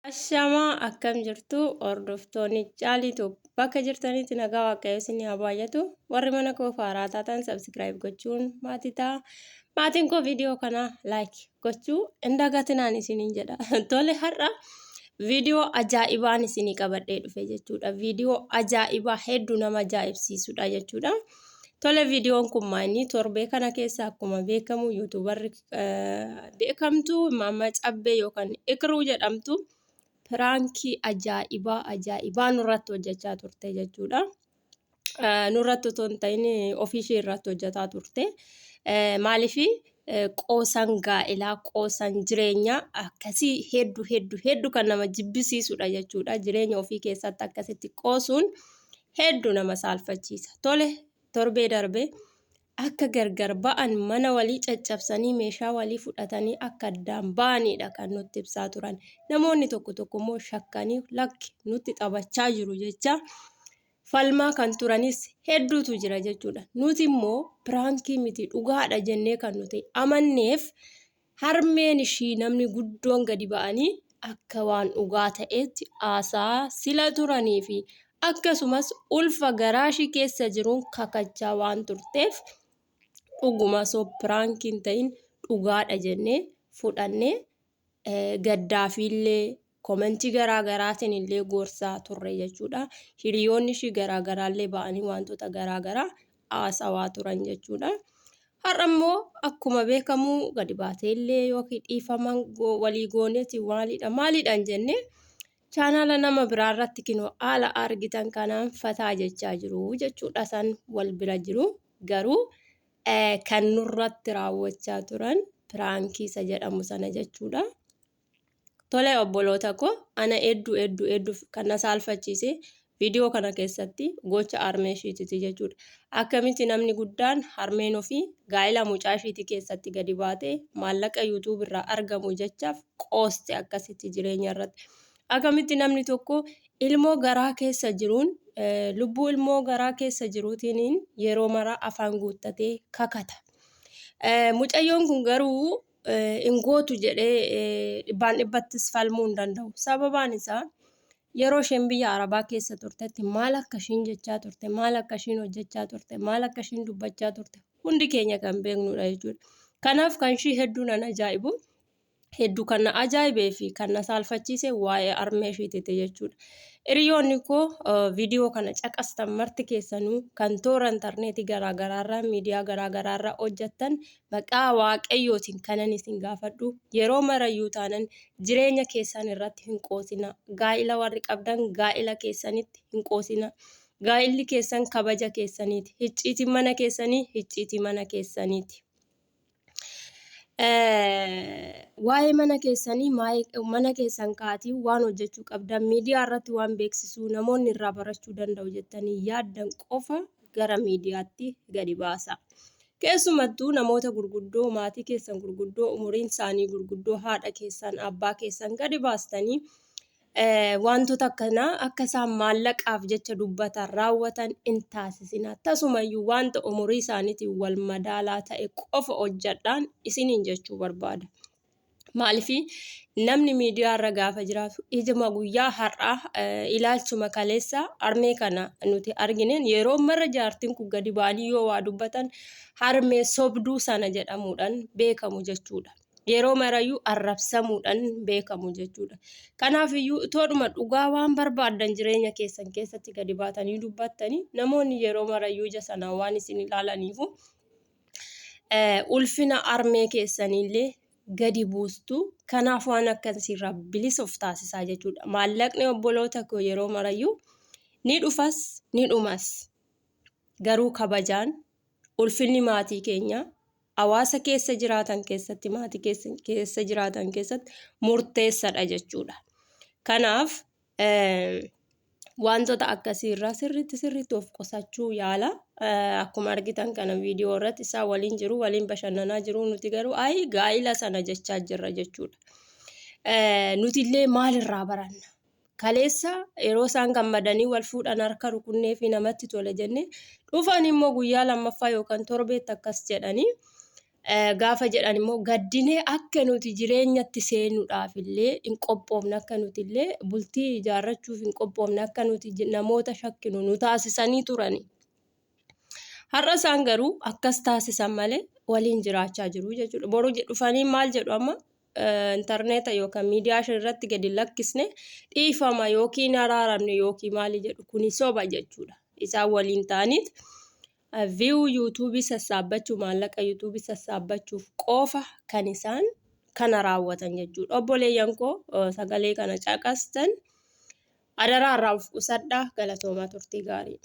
Ashamaa akkam jirtu hordoftoonni caalitu bakka jirtanitti nagaa waaqayyo isin haa baay'atu. Warri mana koo faaraa taatan subscribe gochuun maatii ta'a. Maatiin koo viidiyoo kana like gochuu hin dagatinaan isiniin jedha. Tole har'a viidiyoo ajaa'ibaan isinii qabadhee dhufe jechuudha. Viidiyoo ajaa'ibaa hedduu nama ajaa'ibsiisudha jechuudha. Tole viidiyoon kun maayini torbee kana keessa akkuma beekamu yuutuubarri beekamtu Maammaa Cabbee yookaan Ikruu jedhamtu. Piraankii ajaa'ibaa nurratti hojjechaa turte jechuudha. Nurratti otoo hin ta'in ofiishee irratti hojjetaa turte. Maaliif qoosan gaa'elaa, qoosan jireenyaa akkasii hedduu kan nama jibbisiisudha jechuudha. Jireenya ofii keessatti akkasitti qoosuun hedduu nama saalfachiisa. Tole torbee darbee akka gargar ba'an mana walii caccabsanii meeshaa walii fudhatanii akka addaan ba'anidha kan nutti ibsaa turan. Namoonni tokko immoo shakkanii lakki nutti taphachaa jiru jecha falmaa kan turanis hedduutu jira jechuudha. Nuti immoo piraankii miti dhugaadha jennee kan nuti amanneef harmeen ishii namni guddoon gadi ba'anii akka waan dhugaa ta'etti haasaa sila turanii fi akkasumas ulfa garaashii keessa jiruun kakachaa waan turteef dhuguma soo piraankiin ta'in dhugaadha jennee fudhannee gaddaafiillee komentii garaagaraatiin illee gorsaa turre jechuudha. Hiriyoonni ishii garaagaraallee ba'anii wantoota garaagaraa haasawaa turan jechuudha. Har'a immoo akkuma beekamu gadi baatee illee yookiin dhiifama walii gooneeti maaliidhaan jennee chaanaala nama biraa irratti kinoo haala argitan kanaan fataa jechaa jiru jechuudha. San wal bira jiru garuu kan nurratti raawwachaa turan piraankiisa jedhamu sana jechuudha. Tole obboloota koo ana hedduu kan na saalfachiise viidiyoo kana keessatti gocha harmee ishiiti jechuudha. Akkamitti namni guddaan harmeen ofii gaa'ela mucaa ishiitii keessatti gadi baatee maallaqa yuutuub irraa argamu jechaaf qooste akkasitti jireenya irratti. Akkamitti namni tokko ilmoo garaa keessa jiruun lubbuu ilmoo garaa keessa jiruutiin yeroo maraa afaan guuttatee kakata. Mucayyoon kun garuu hin gootu jedhee dhibbaan dhibbattis falmuu hin danda'u. Sababaan isaa yeroo isheen biyya Arabaa keessa turtetti maal akka ishiin jechaa turte, maal akka ishiin hojjechaa turte, maal akka ishiin dubbachaa turte hundi keenya kan beeknudha jechuudha. Kanaaf kan ishii hedduu nan ajaa'ibu. Hedduu kan na ajaa'ibee fi kan na saalfachiise waa'ee harmee ishiiti jechuudha. Hiriyoonni koo viidiyoo kana caqastan marti keessanuu kan toora intarneetii garaagaraarraa miidiyaa garaagaraarraa hojjettan maqaa waaqayyootiin kanan isin gaafadhu yeroo marayyuu taanan jireenya keessan irratti hin qoosina. Gaa'ila warri qabdan gaa'ila keessanitti hin qoosina. Gaa'illi keessan kabaja keessaniiti. Icciitiin mana keessanii icciitii mana keessaniiti. Waa'ee mana keessanii mana keessan kaatii waan hojjechuu qabdan miidiyaa irratti waan beeksisuu namoonni irraa barachuu danda'u jettanii yaaddan qofa gara miidiyaatti gadi baasa. Keessumattuu namoota gurguddoo maatii keessan gurguddoo umuriin isaanii gurguddoo haadha keessan abbaa keessan gadi baastanii wantoota akkanaa akka isaan maallaqaaf jecha dubbatan raawwatan hin taasisina. Tasumayyuu wanta umurii isaaniitiin wal madaalaa ta'e qofa hojjedhaan isiniin jechuu barbaada. Maaliif namni miidiyaa irra gaafa jiraatu ijuma guyyaa har'aa ilaalchuma kaleessa harmee kana nuti argineen yeroo marra jaartiin kun gadi ba'anii yoo waa dubbatan harmee sobduu sana jedhamuudhaan beekamu jechuudha. Yeroo marayyuu arrabsamuudhaan beekamu jechuudha. Kanaafiyyuu itoodhuma dhugaa waan barbaadan jireenya keessan keessatti gadi baatanii dubbattanii namoonni yeroo marayyuu ija sanaa waan isin ilaalaniifu ulfina harmee keessaniillee gadi buustu. Kanaaf waan akkasiirraa bilisa of taasisaa jechuudha. Maallaqni obboloota koo yeroo marayyuu ni dhufas ni dhumas. Garuu kabajaan ulfinni maatii keenyaa hawaasa keessa jiraatan keessatti maatii keessa jiraatan keessatti murteessadha jechuudha. Kanaaf wantoota akkasiirraa sirriitti of qusachuu yaala. Akkuma argitan kana viidiyoo irratti isaa waliin jiru waliin bashannanaa jiru nuti garuu gaa'ila sana jechaa jirra jechuudha. Nuti illee maalirraa baranna? Kaleessa yeroo isaan gammadanii wal fuudhan harka rukunnee fi namatti tole jennee dhufan immoo guyyaa lammaffaa yookaan torbeetti akkas jedhanii gaafa jedhan immoo gaddinee akka nuti jireenyatti seenuudhaaf illee hin qophoofne akka nuti illee bultii ijaarrachuuf hin qophoofne akka nuti namoota shakkinu nu taasisanii turani. Har'a isaan garuu akkas taasisan malee waliin jiraachaa jiru jechuudha. Boru dhufanii maal jedhu amma intarneeta yookaan miidiyaa irratti gadi lakkisne dhiifama yookiin araaramne yookiin maali jedhu kuni soba jechuudha. Isaan waliin ta'aniit view yuutuubii sassaabbachuu maallaqa yuutuubii sassaabachuuf qofa kan isaan kana raawwatan jechuudha. Obboleeyyan koo sagalee kana caqastan adaraa irraa of qusadhaa. Galatoomaa turtii gaarii.